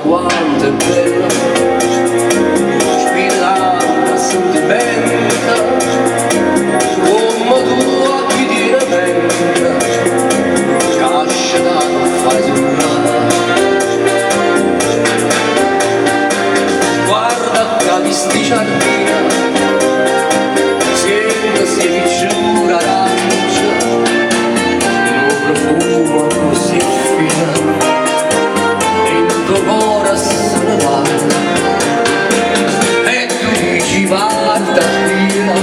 quanto è bella, spillata sentimenta, come tu a chi ti lamenta, cascia da non fai tornare. Guarda che visti giardina, sento si ricciura arancia, il profumo così fine, il tuo cuore se ne va, e tu dici guarda via,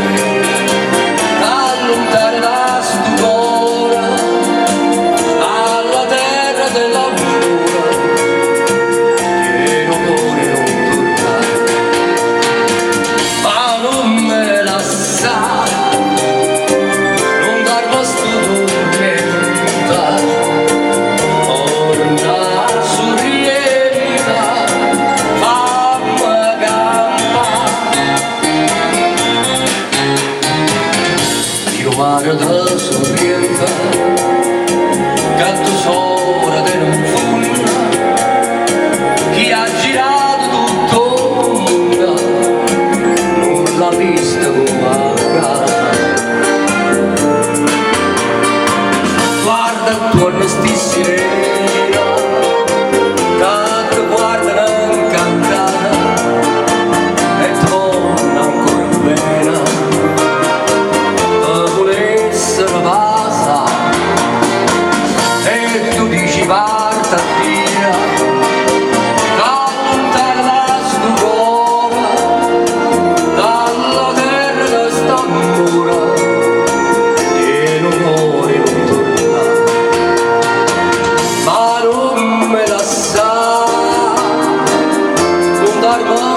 allontana da sto cuore, alla terra dell'amore, che non vuole non tornare, ma non me la sa. Mare da sorrienta, canto sopra di non funna, chi ha girato tutto il mondo, non l'ha vista come a casa. Guarda attorno sti sirena, che guardano incantata, e torna ancora bene. E tu dici parta via, allontana da sto cuore, dalla terra che sta ancora, e non vuole non tornare, ma non me la sa, non darmi